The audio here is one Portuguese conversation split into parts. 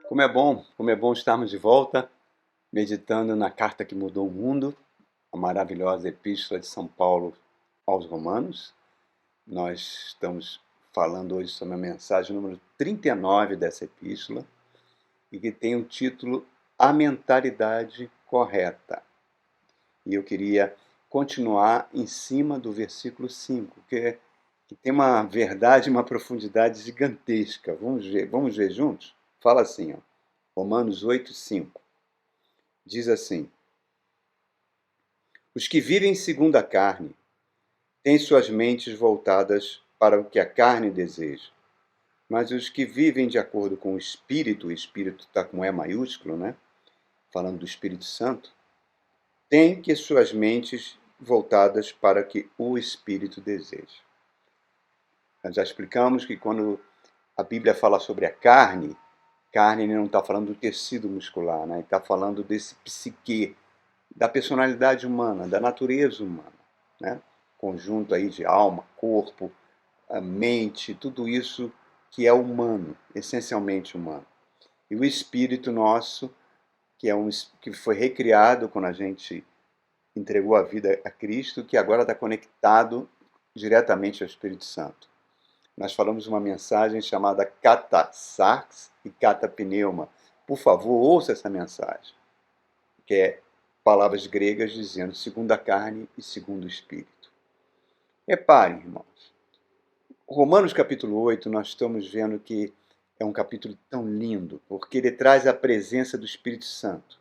Como é bom estarmos de volta, meditando na carta que mudou o mundo, a maravilhosa Epístola de São Paulo aos Romanos. Nós estamos falando hoje sobre a mensagem número 39 dessa epístola, e que tem o título A Mentalidade Correta. E eu queria continuar em cima do versículo 5, que tem uma verdade e uma profundidade gigantesca. Vamos ver juntos? Fala assim, ó. Romanos 8, 5. Diz assim: Os que vivem segundo a carne têm suas mentes voltadas para o que a carne deseja. Mas os que vivem de acordo com o Espírito está com E maiúsculo, né? Falando do Espírito Santo, têm que suas mentes voltadas para o que o Espírito deseja. Nós já explicamos que quando a Bíblia fala sobre a carne ele não está falando do tecido muscular, né? Ele está falando desse psique, da personalidade humana, da natureza humana, né? Conjunto aí de alma, corpo, a mente, tudo isso que é humano, essencialmente humano. E o espírito nosso, que foi recriado quando a gente entregou a vida a Cristo, que agora está conectado diretamente ao Espírito Santo. Nós falamos uma mensagem chamada Kata-Sarx e Kata-Pneuma. Por favor, ouça essa mensagem, que é palavras gregas dizendo segundo a carne e segundo o Espírito. Reparem, irmãos, Romanos capítulo 8, nós estamos vendo que é um capítulo tão lindo, porque ele traz a presença do Espírito Santo.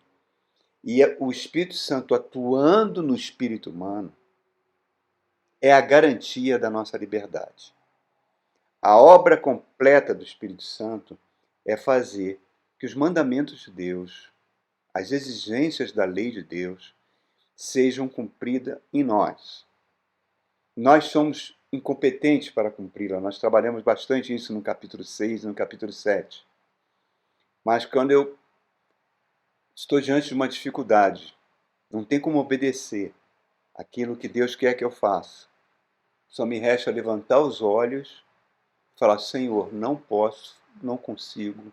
E o Espírito Santo atuando no espírito humano é a garantia da nossa liberdade. A obra completa do Espírito Santo é fazer que os mandamentos de Deus, as exigências da lei de Deus, sejam cumpridas em nós. Nós somos incompetentes para cumpri-la. Nós trabalhamos bastante isso no capítulo 6 e no capítulo 7. Mas quando eu estou diante de uma dificuldade, não tem como obedecer aquilo que Deus quer que eu faça. Só me resta levantar os olhos e falar: Senhor, não posso, não consigo,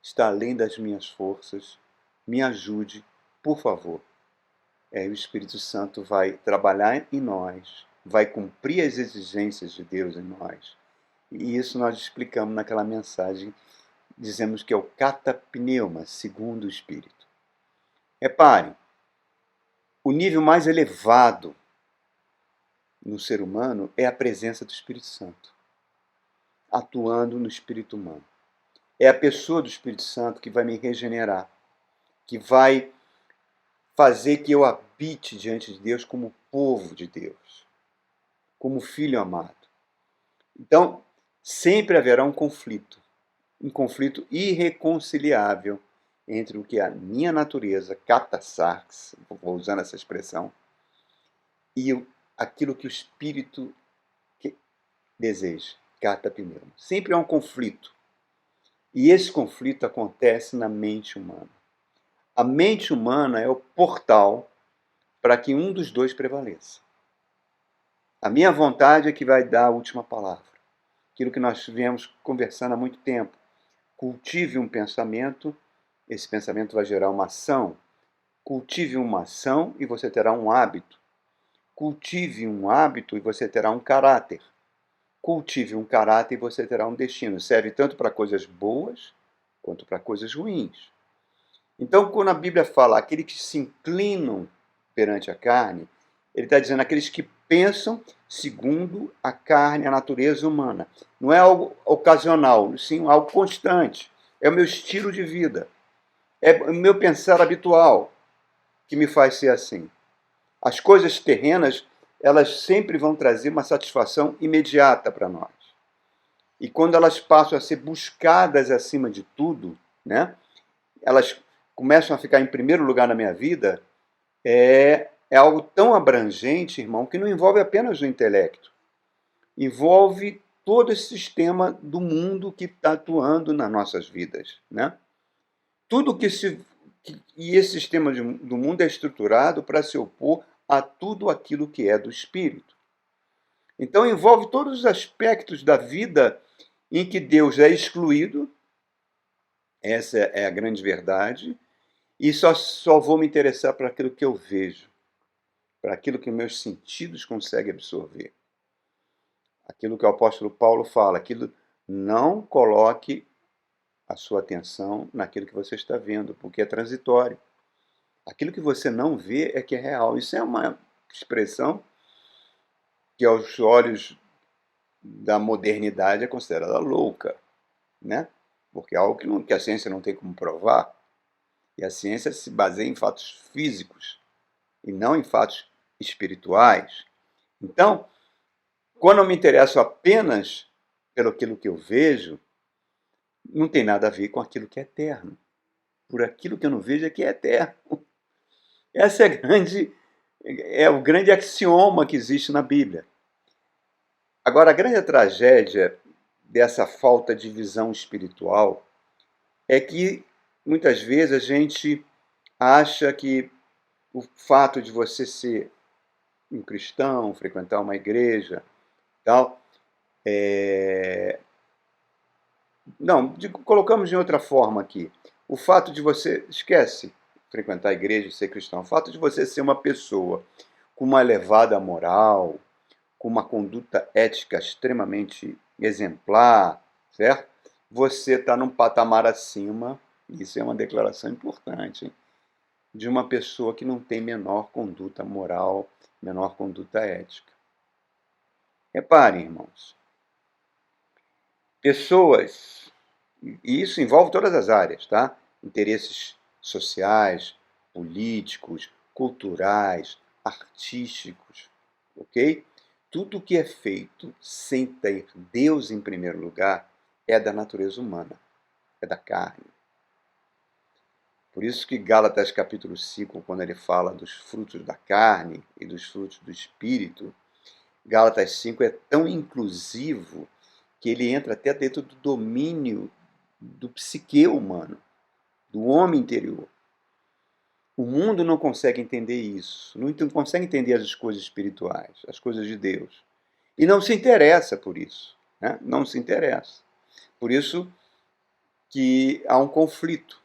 está além das minhas forças, me ajude, por favor. O Espírito Santo vai trabalhar em nós, vai cumprir as exigências de Deus em nós. E isso nós explicamos naquela mensagem, dizemos que é o catapneuma, segundo o Espírito. Reparem, o nível mais elevado no ser humano é a presença do Espírito Santo, atuando no espírito humano. É a pessoa do Espírito Santo que vai me regenerar, que vai fazer que eu habite diante de Deus como povo de Deus, como filho amado. Então, sempre haverá um conflito irreconciliável entre o que é a minha natureza, kata-sarx, vou usando essa expressão, e aquilo que o Espírito deseja, kata-pneuma. Sempre há um conflito. E esse conflito acontece na mente humana. A mente humana é o portal para que um dos dois prevaleça. A minha vontade é que vai dar a última palavra. Aquilo que nós viemos conversando há muito tempo. Cultive um pensamento, esse pensamento vai gerar uma ação. Cultive uma ação e você terá um hábito. Cultive um hábito e você terá um caráter. Cultive um caráter e você terá um destino. Serve tanto para coisas boas quanto para coisas ruins. Então, quando a Bíblia fala aqueles que se inclinam perante a carne, ele está dizendo aqueles que pensam segundo a carne, a natureza humana. Não é algo ocasional, sim algo constante. É o meu estilo de vida. É o meu pensar habitual que me faz ser assim. As coisas terrenas, elas sempre vão trazer uma satisfação imediata para nós. E quando elas passam a ser buscadas acima de tudo, né, elas começam a ficar em primeiro lugar na minha vida, é algo tão abrangente, irmão, que não envolve apenas o intelecto. Envolve todo esse sistema do mundo que está atuando nas nossas vidas, né? E esse sistema do mundo é estruturado para se opor a tudo aquilo que é do Espírito. Então envolve todos os aspectos da vida em que Deus é excluído Essa é a grande verdade. E só vou me interessar por aquilo que eu vejo, para aquilo que meus sentidos conseguem absorver. Aquilo que o apóstolo Paulo fala, aquilo, não coloque a sua atenção naquilo que você está vendo, porque é transitório. Aquilo que você não vê é que é real. Isso é uma expressão que aos olhos da modernidade é considerada louca, né? Porque é algo que a ciência não tem como provar. E a ciência se baseia em fatos físicos e não em fatos espirituais. Então, quando eu me interesso apenas pelo aquilo que eu vejo, não tem nada a ver com aquilo que é eterno. Por aquilo que eu não vejo é que é eterno. Essa é o grande axioma que existe na Bíblia. Agora, a grande tragédia dessa falta de visão espiritual é que muitas vezes a gente acha que o fato de você ser um cristão, frequentar uma igreja, tal, não, colocamos de outra forma aqui. O fato de você, esquece frequentar a igreja e ser cristão, o fato de você ser uma pessoa com uma elevada moral, com uma conduta ética extremamente exemplar, certo? Você está num patamar acima, isso é uma declaração importante, hein? De uma pessoa que não tem menor conduta moral, menor conduta ética. Reparem, irmãos, pessoas, e isso envolve todas as áreas, tá? Interesses sociais, políticos, culturais, artísticos, ok? Tudo que é feito sem ter Deus em primeiro lugar é da natureza humana, é da carne. Por isso que Gálatas capítulo 5, quando ele fala dos frutos da carne e dos frutos do espírito, Gálatas 5 é tão inclusivo que ele entra até dentro do domínio do psique humano, do homem interior. O mundo não consegue entender isso, não consegue entender as coisas espirituais, as coisas de Deus. E não se interessa por isso, né? Não se interessa. Por isso que há um conflito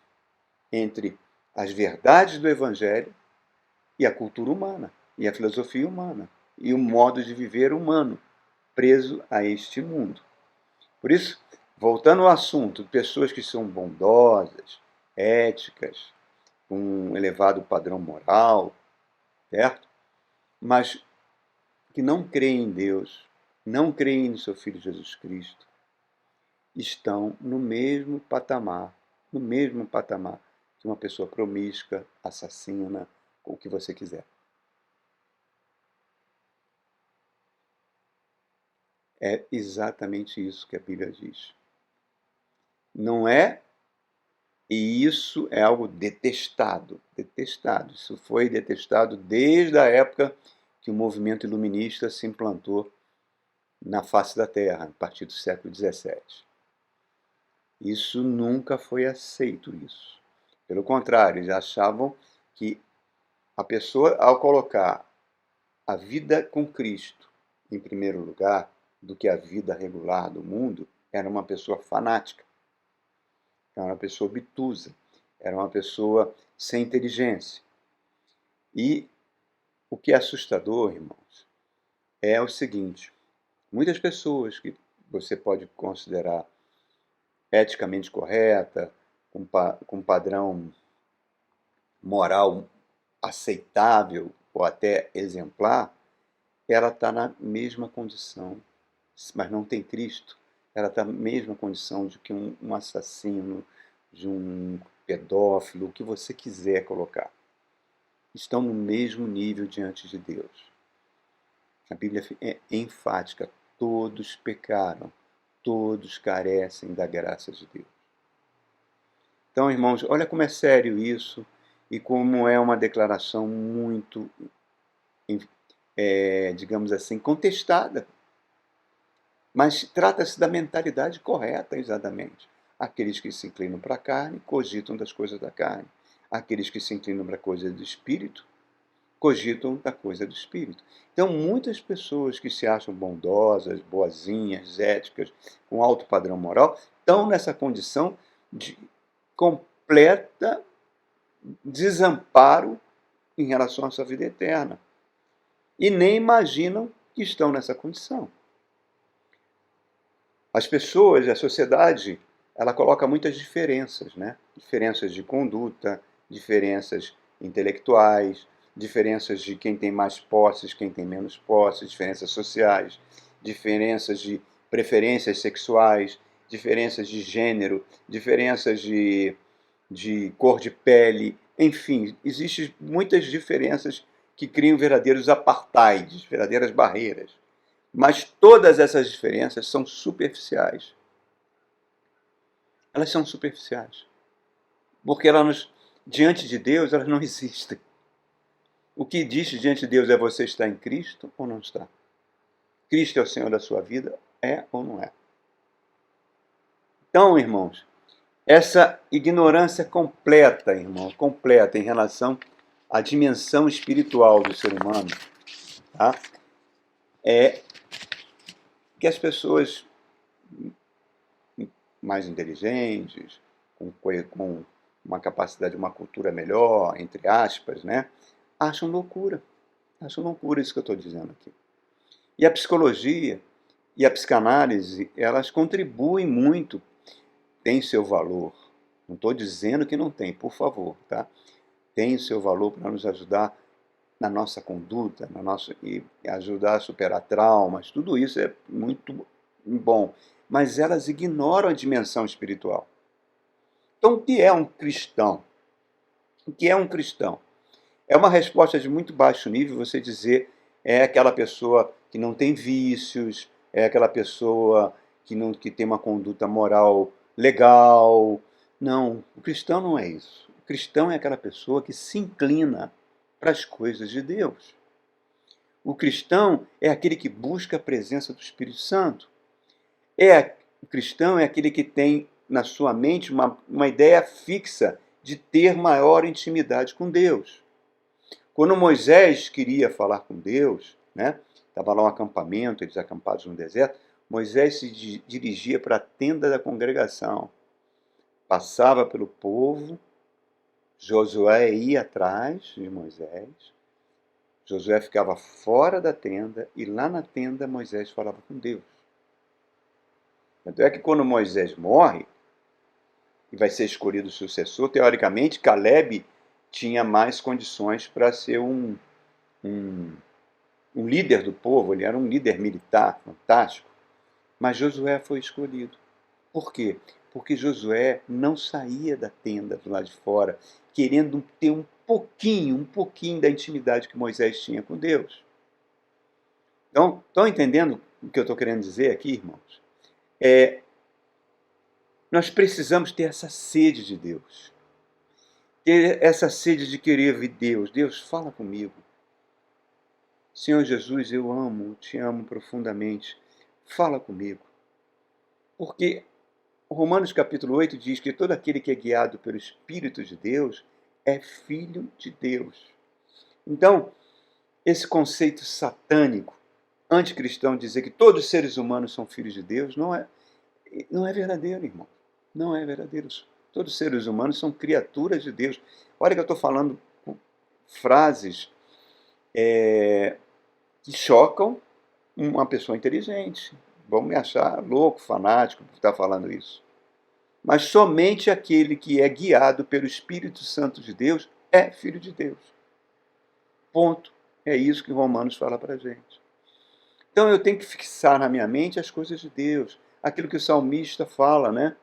entre as verdades do Evangelho e a cultura humana, e a filosofia humana, e o modo de viver humano, preso a este mundo. Por isso, voltando ao assunto, pessoas que são bondosas, éticas, com um elevado padrão moral, certo? Mas que não creem em Deus, não creem no seu Filho Jesus Cristo, estão no mesmo patamar que uma pessoa promíscua, assassina, ou o que você quiser. É exatamente isso que a Bíblia diz. Não é, e isso é algo detestado, detestado. Isso foi detestado desde a época que o movimento iluminista se implantou na face da Terra, a partir do século XVII. Isso nunca foi aceito, isso. Pelo contrário, eles achavam que a pessoa, ao colocar a vida com Cristo em primeiro lugar do que a vida regular do mundo, era uma pessoa fanática, era uma pessoa obtusa, era uma pessoa sem inteligência. E o que é assustador, irmãos, é o seguinte: muitas pessoas que você pode considerar eticamente correta, com padrão moral aceitável ou até exemplar, ela está na mesma condição, mas não tem Cristo. Ela está na mesma condição de que um assassino, de um pedófilo, o que você quiser colocar. Estão no mesmo nível diante de Deus. A Bíblia é enfática: todos pecaram, todos carecem da graça de Deus. Então, irmãos, olha como é sério isso e como é uma declaração muito, digamos assim, contestada. Mas trata-se da mentalidade correta, exatamente. Aqueles que se inclinam para a carne cogitam das coisas da carne. Aqueles que se inclinam para a coisa do espírito cogitam da coisa do espírito. Então, muitas pessoas que se acham bondosas, boazinhas, éticas, com alto padrão moral, estão nessa condição de completa desamparo em relação à sua vida eterna. E nem imaginam que estão nessa condição. As pessoas, a sociedade, ela coloca muitas diferenças, né? Diferenças de conduta, diferenças intelectuais, diferenças de quem tem mais posses, quem tem menos posses, diferenças sociais, diferenças de preferências sexuais, diferenças de gênero, diferenças de cor de pele, enfim, existem muitas diferenças que criam verdadeiros apartheids, verdadeiras barreiras. Mas todas essas diferenças são superficiais. Elas são superficiais. Porque diante de Deus, elas não existem. O que existe diante de Deus é você estar em Cristo ou não está. Cristo é o Senhor da sua vida, é ou não é. Então, irmãos, essa ignorância completa, irmão, completa em relação à dimensão espiritual do ser humano, tá? É que as pessoas mais inteligentes, com uma capacidade, uma cultura melhor, entre aspas, né, acham loucura. Acham loucura isso que eu estou dizendo aqui. E a psicologia e a psicanálise, elas contribuem muito, têm seu valor. Não estou dizendo que não tem, por favor, tá? Tem o seu valor para nos ajudar na nossa conduta, e ajudar a superar traumas, tudo isso é muito bom. Mas elas ignoram a dimensão espiritual. Então, o que é um cristão? O que é um cristão? É uma resposta de muito baixo nível você dizer é aquela pessoa que não tem vícios, é aquela pessoa que tem uma conduta moral legal. Não, o cristão não é isso. O cristão é aquela pessoa que se inclina para as coisas de Deus. O cristão é aquele que busca a presença do Espírito Santo. O cristão é aquele que tem na sua mente uma ideia fixa de ter maior intimidade com Deus. Quando Moisés queria falar com Deus, né, estava lá um acampamento, eles acampados no deserto, Moisés se dirigia para a tenda da congregação, passava pelo povo, Josué ia atrás de Moisés, Josué ficava fora da tenda e lá na tenda Moisés falava com Deus. Tanto é que quando Moisés morre e vai ser escolhido o sucessor, teoricamente Caleb tinha mais condições para ser um líder do povo, ele era um líder militar fantástico, mas Josué foi escolhido. Por quê? Porque Josué não saía da tenda do lado de fora, querendo ter um pouquinho da intimidade que Moisés tinha com Deus. Então, estão entendendo o que eu estou querendo dizer aqui, irmãos? Nós precisamos ter essa sede de Deus. Ter essa sede de querer ver Deus. Deus, fala comigo. Senhor Jesus, eu te amo profundamente. Fala comigo. Porque Romanos capítulo 8 diz que todo aquele que é guiado pelo Espírito de Deus é filho de Deus. Então, esse conceito satânico, anticristão, dizer que todos os seres humanos são filhos de Deus, não é verdadeiro, irmão. Não é verdadeiro. Todos os seres humanos são criaturas de Deus. Olha que eu estou falando frases que chocam uma pessoa inteligente. Vão me achar louco, fanático por estar falando isso. Mas somente aquele que é guiado pelo Espírito Santo de Deus é filho de Deus. Ponto. É isso que Romanos fala para a gente. Então eu tenho que fixar na minha mente as coisas de Deus. Aquilo que o salmista fala, né?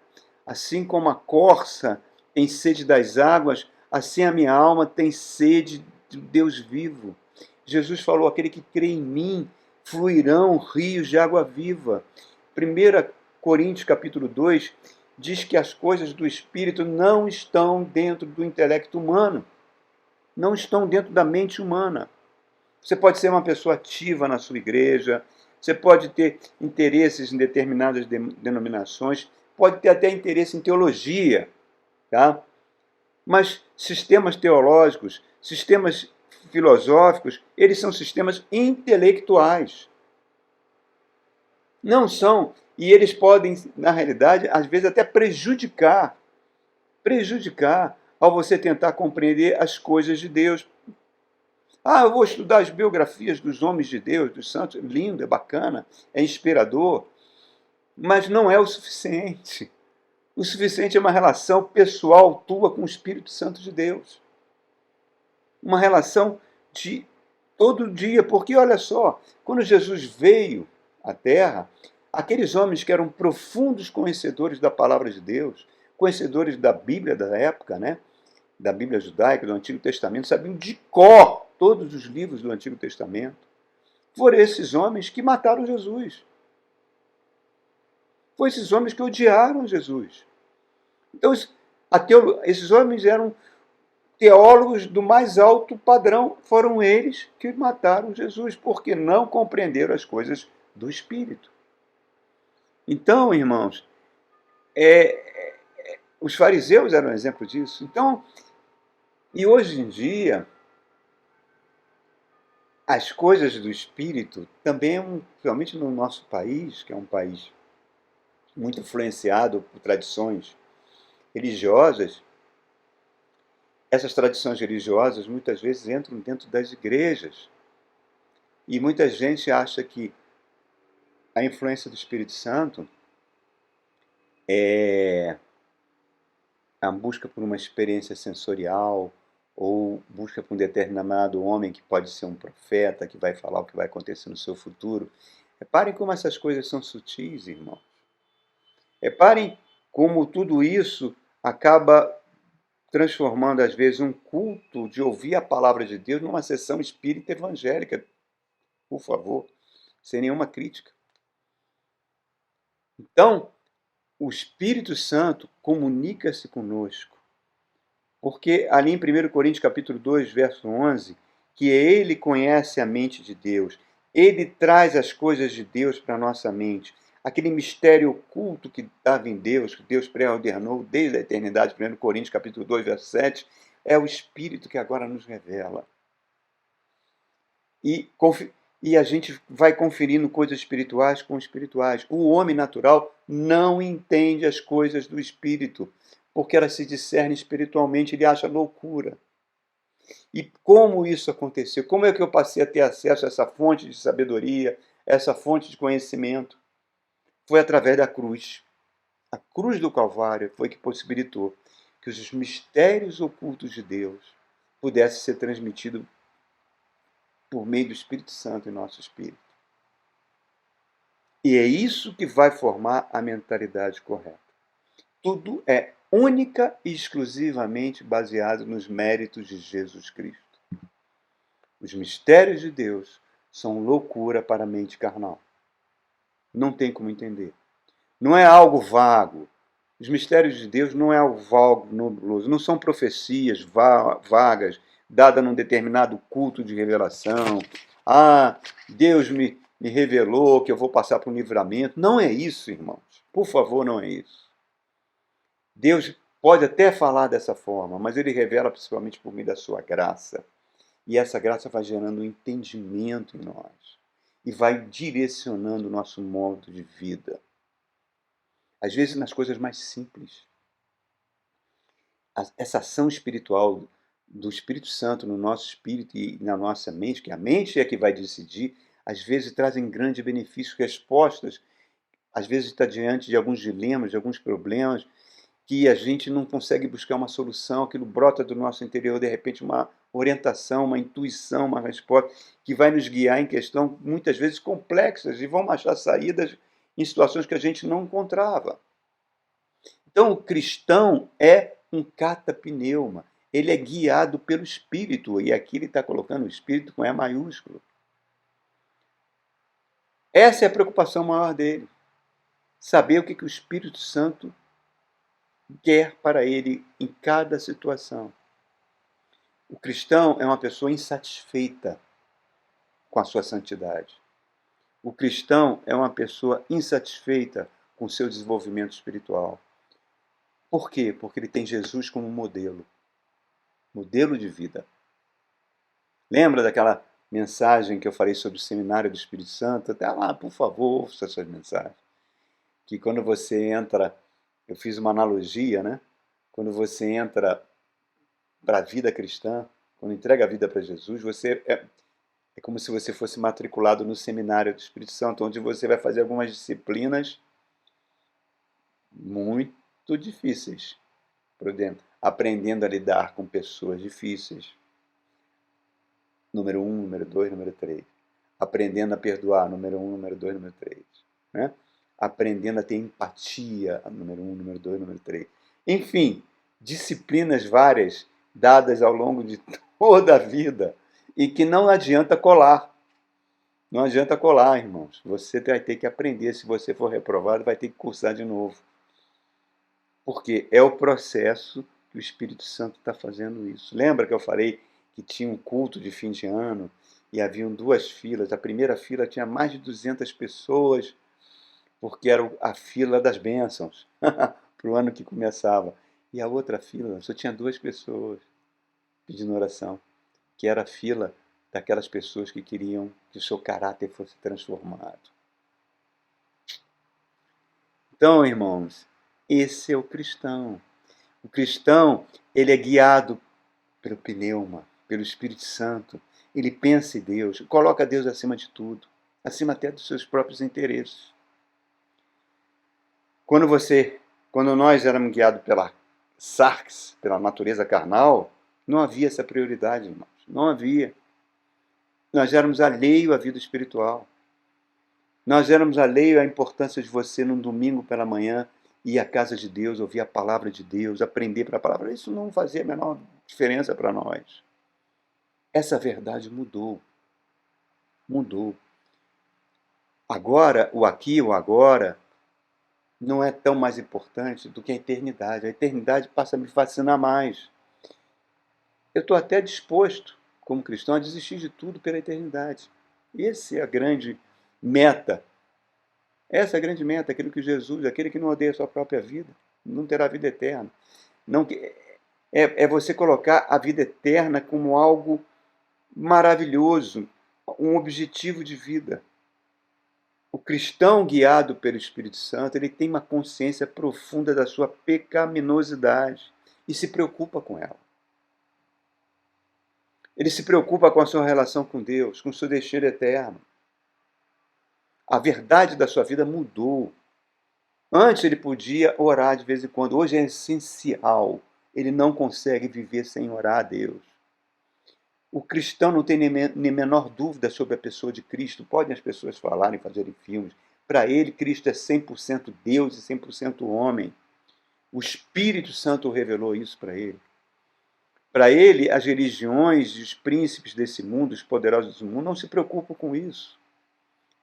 Assim como a corça tem sede das águas, assim a minha alma tem sede de Deus vivo. Jesus falou, aquele que crê em mim, fluirão rios de água viva. 1 Coríntios capítulo 2 diz que as coisas do Espírito não estão dentro do intelecto humano, não estão dentro da mente humana. Você pode ser uma pessoa ativa na sua igreja, você pode ter interesses em determinadas denominações, pode ter até interesse em teologia, tá? Mas sistemas teológicos, sistemas filosóficos, eles são sistemas intelectuais. Não são, e eles podem, na realidade, às vezes até prejudicar prejudicar ao você tentar compreender as coisas de Deus. Eu vou estudar as biografias dos homens de Deus, dos santos. Lindo, é bacana, é inspirador, mas não é o suficiente. O suficiente é uma relação pessoal tua com o Espírito Santo de Deus. Uma relação de todo dia, porque olha só, quando Jesus veio à Terra, aqueles homens que eram profundos conhecedores da palavra de Deus, conhecedores da Bíblia da época, né? Da Bíblia judaica, do Antigo Testamento, sabiam de cor todos os livros do Antigo Testamento. Foram esses homens que mataram Jesus. Foram esses homens que odiaram Jesus. Então, esses homens eram teólogos do mais alto padrão. Foram eles que mataram Jesus, porque não compreenderam as coisas do Espírito. Então, irmãos, os fariseus eram um exemplo disso. Então, e hoje em dia, as coisas do Espírito também, principalmente no nosso país, que é um país muito influenciado por tradições religiosas, essas tradições religiosas muitas vezes entram dentro das igrejas. E muita gente acha que a influência do Espírito Santo é a busca por uma experiência sensorial, ou busca por um determinado homem que pode ser um profeta, que vai falar o que vai acontecer no seu futuro. Reparem como essas coisas são sutis, irmãos. Reparem como tudo isso acaba transformando, às vezes, um culto de ouvir a palavra de Deus numa sessão espírita evangélica. Por favor, sem nenhuma crítica. Então, o Espírito Santo comunica-se conosco. Porque ali em 1 Coríntios capítulo 2, verso 11, que ele conhece a mente de Deus, ele traz as coisas de Deus para a nossa mente. Aquele mistério oculto que estava em Deus, que Deus pré-ordenou desde a eternidade, 1 Coríntios capítulo 2, verso 7, é o Espírito que agora nos revela. E a gente vai conferindo coisas espirituais com espirituais. O homem natural não entende as coisas do Espírito, porque elas se discernem espiritualmente, ele acha loucura. E como isso aconteceu? Como é que eu passei a ter acesso a essa fonte de sabedoria, essa fonte de conhecimento? Foi através da cruz. A cruz do Calvário foi que possibilitou que os mistérios ocultos de Deus pudessem ser transmitidos por meio do Espírito Santo em nosso espírito. E é isso que vai formar a mentalidade correta. Tudo é única e exclusivamente baseado nos méritos de Jesus Cristo. Os mistérios de Deus são loucura para a mente carnal. Não tem como entender. Não é algo vago. Os mistérios de Deus não é algo vago, nebuloso. Não são profecias vagas, dadas num determinado culto de revelação. Deus me revelou que eu vou passar por um livramento. Não é isso, irmãos. Por favor, não é isso. Deus pode até falar dessa forma, mas ele revela principalmente por meio da sua graça. E essa graça vai gerando um entendimento em nós. E vai direcionando o nosso modo de vida. Às vezes nas coisas mais simples. Essa ação espiritual do Espírito Santo no nosso espírito e na nossa mente, que a mente é que vai decidir, às vezes trazem grande benefício, respostas. Às vezes está diante de alguns dilemas, de alguns problemas, que a gente não consegue buscar uma solução, aquilo brota do nosso interior, de repente, uma orientação, uma intuição, uma resposta, que vai nos guiar em questões muitas vezes complexas e vão achar saídas em situações que a gente não encontrava. Então, o cristão é um catapneuma. Ele é guiado pelo Espírito, e aqui ele está colocando o Espírito com E maiúsculo. Essa é a preocupação maior dele. Saber o que o Espírito Santo quer para ele em cada situação. O cristão é uma pessoa insatisfeita com a sua santidade. O cristão é uma pessoa insatisfeita com o seu desenvolvimento espiritual. Por quê? Porque ele tem Jesus como modelo de vida. Lembra daquela mensagem que eu falei sobre o seminário do Espírito Santo? Até lá, por favor, ouça essas mensagens. Que quando você entra, eu fiz uma analogia, né? quando você entra para a vida cristã, quando entrega a vida para Jesus, é como se você fosse matriculado no seminário do Espírito Santo, onde você vai fazer algumas disciplinas muito difíceis, por dentro, aprendendo a lidar com pessoas difíceis. Número 1, número 2, número 3. Aprendendo a perdoar, número 1, número 2, número 3. Né? Aprendendo a ter empatia, número 1, número 2, número 3. Enfim, disciplinas várias dadas ao longo de toda a vida e que não adianta colar. Não adianta colar, irmãos. Você vai ter que aprender. Se você for reprovado, vai ter que cursar de novo. Porque é o processo que o Espírito Santo está fazendo isso. Lembra que eu falei que tinha um culto de fim de ano e haviam duas filas? A primeira fila tinha mais de 200 pessoas, porque era a fila das bênçãos, para o ano que começava. E a outra fila só tinha duas pessoas pedindo oração, que era a fila daquelas pessoas que queriam que o seu caráter fosse transformado. Então, irmãos, esse é o cristão. O cristão, ele é guiado pelo pneuma, pelo Espírito Santo. Ele pensa em Deus, coloca Deus acima de tudo, acima até dos seus próprios interesses. Quando nós éramos guiados pela sarx, pela natureza carnal, não havia essa prioridade, irmãos. Não havia. Nós éramos alheios à vida espiritual. Nós éramos alheios à importância de você, num domingo pela manhã, ir à casa de Deus, ouvir a palavra de Deus, aprender pela palavra. Isso não fazia a menor diferença para nós. Essa verdade mudou. Mudou. Agora, o aqui e o agora não é tão mais importante do que a eternidade. A eternidade passa a me fascinar mais. Eu estou até disposto, como cristão, a desistir de tudo pela eternidade. Essa é a grande meta. Essa é a grande meta, aquilo que Jesus, aquele que não odeia a sua própria vida, não terá vida eterna. Não, é você colocar a vida eterna como algo maravilhoso, um objetivo de vida. O cristão guiado pelo Espírito Santo, ele tem uma consciência profunda da sua pecaminosidade e se preocupa com ela. Ele se preocupa com a sua relação com Deus, com o seu destino eterno. A verdade da sua vida mudou. Antes ele podia orar de vez em quando, hoje é essencial. Ele não consegue viver sem orar a Deus. O cristão não tem nem menor dúvida sobre a pessoa de Cristo. Podem as pessoas falarem, fazerem filmes. Para ele, Cristo é 100% Deus e 100% homem. O Espírito Santo revelou isso para ele. Para ele, as religiões e os príncipes desse mundo, os poderosos do mundo, não se preocupam com isso.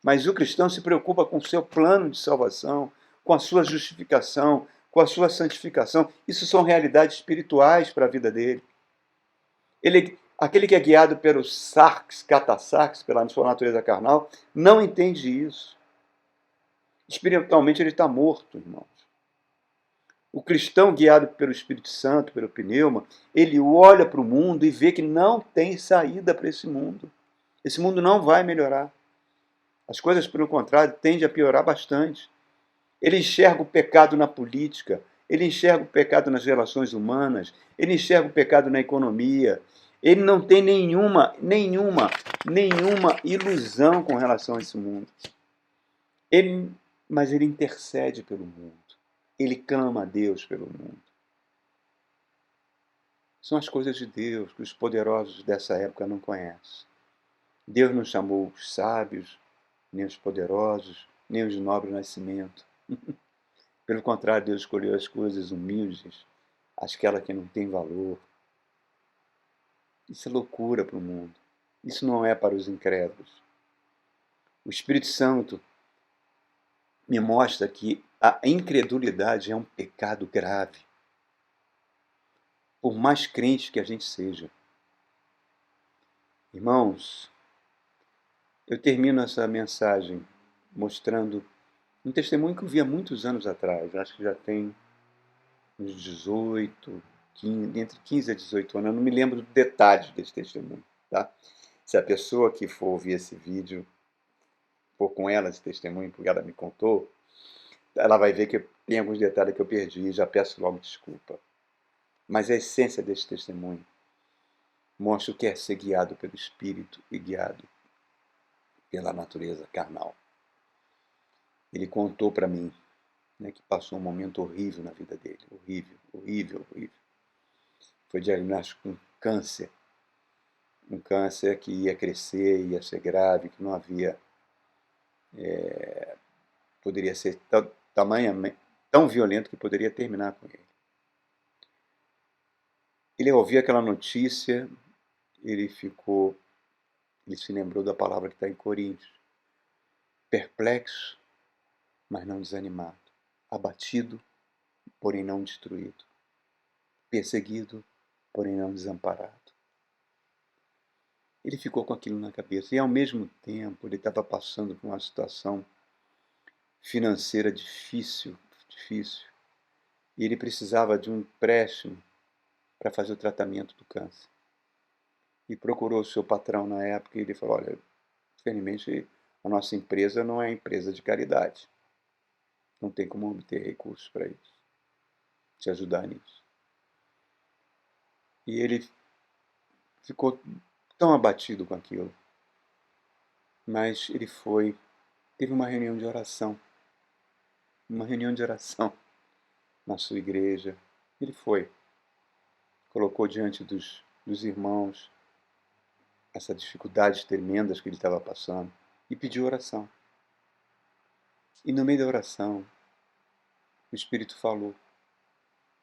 Mas o cristão se preocupa com o seu plano de salvação, com a sua justificação, com a sua santificação. Isso são realidades espirituais para a vida dele. Aquele que é guiado pelo sarx, catasarx, pela sua natureza carnal, não entende isso. Espiritualmente ele está morto, irmãos. O cristão guiado pelo Espírito Santo, pelo pneuma, ele olha para o mundo e vê que não tem saída para esse mundo. Esse mundo não vai melhorar. As coisas, pelo contrário, tendem a piorar bastante. Ele enxerga o pecado na política, ele enxerga o pecado nas relações humanas, ele enxerga o pecado na economia. Ele não tem nenhuma ilusão com relação a esse mundo. Mas ele intercede pelo mundo. Ele clama a Deus pelo mundo. São as coisas de Deus que os poderosos dessa época não conhecem. Deus não chamou os sábios, nem os poderosos, nem os de nobre nascimento. Pelo contrário, Deus escolheu as coisas humildes, aquelas que não têm valor. Isso é loucura para o mundo. Isso não é para os incrédulos. O Espírito Santo me mostra que a incredulidade é um pecado grave. Por mais crente que a gente seja. Irmãos, eu termino essa mensagem mostrando um testemunho que eu vi há muitos anos atrás. Acho que já tem uns 18, 15, entre 15 a 18 anos. Eu não me lembro dos detalhes desse testemunho. Tá? Se a pessoa que for ouvir esse vídeo for com ela esse testemunho, porque ela me contou, ela vai ver que tem alguns detalhes que eu perdi e já peço logo desculpa. Mas a essência desse testemunho mostra o que é ser guiado pelo Espírito e guiado pela natureza carnal. Ele contou para mim, né, que passou um momento horrível na vida dele. Horrível, horrível, horrível. Foi diagnosticado com câncer. Um câncer que ia crescer, ia ser grave, que não havia... poderia ser tão violento que poderia terminar com ele. Ele ouviu aquela notícia, ele se lembrou da palavra que está em Coríntios. Perplexo, mas não desanimado. Abatido, porém não destruído. Perseguido, porém não desamparado. Ele ficou com aquilo na cabeça. E ao mesmo tempo ele estava passando por uma situação financeira difícil. E ele precisava de um empréstimo para fazer o tratamento do câncer. E procurou o seu patrão na época e ele falou, olha, infelizmente a nossa empresa não é empresa de caridade. Não tem como obter recursos para isso. Te ajudar nisso. E ele ficou tão abatido com aquilo. Mas ele teve uma reunião de oração. Uma reunião de oração na sua igreja. Ele colocou diante dos irmãos essas dificuldades tremendas que ele estava passando e pediu oração. E no meio da oração, o Espírito falou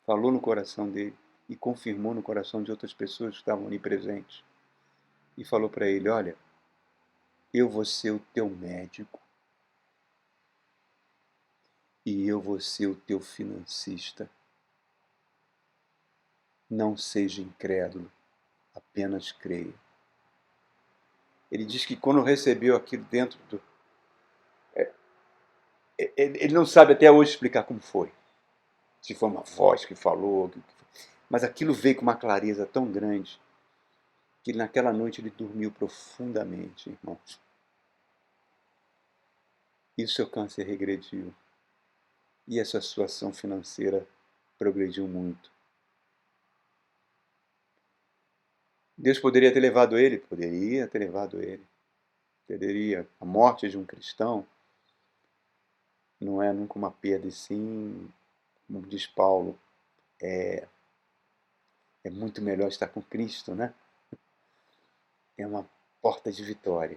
no coração dele e confirmou no coração de outras pessoas que estavam ali presentes. E falou para ele, olha, eu vou ser o teu médico e eu vou ser o teu financista. Não seja incrédulo, apenas creia. Ele diz que quando recebeu aquilo dentro do... Ele não sabe até hoje explicar como foi. Se foi uma voz que falou, mas aquilo veio com uma clareza tão grande que naquela noite ele dormiu profundamente, irmãos. E o seu câncer regrediu. E a sua situação financeira progrediu muito. Deus poderia ter levado ele? Poderia ter levado ele. Poderia. A morte de um cristão não é nunca uma perda, e sim, como diz Paulo, é muito melhor estar com Cristo, né? É uma porta de vitória.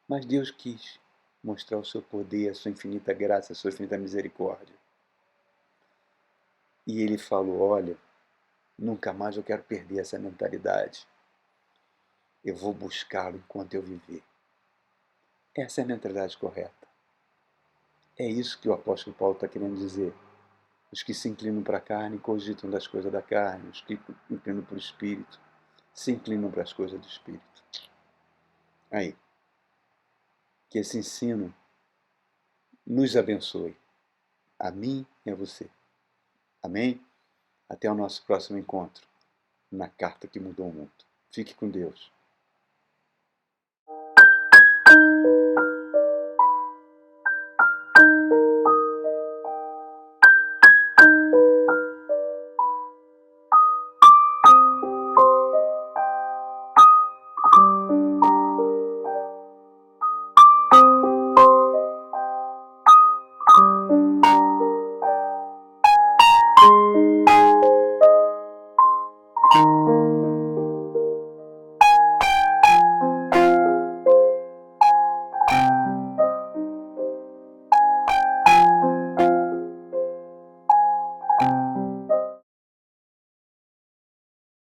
Mas Deus quis mostrar o seu poder, a sua infinita graça, a sua infinita misericórdia. E ele falou, olha, nunca mais eu quero perder essa mentalidade. Eu vou buscá-lo enquanto eu viver. Essa é a mentalidade correta. É isso que o apóstolo Paulo está querendo dizer. Os que se inclinam para a carne cogitam das coisas da carne. Os que inclinam para o Espírito se inclinam para as coisas do Espírito. Aí. Que esse ensino nos abençoe. A mim e a você. Amém? Até o nosso próximo encontro na Carta que Mudou o Mundo. Fique com Deus.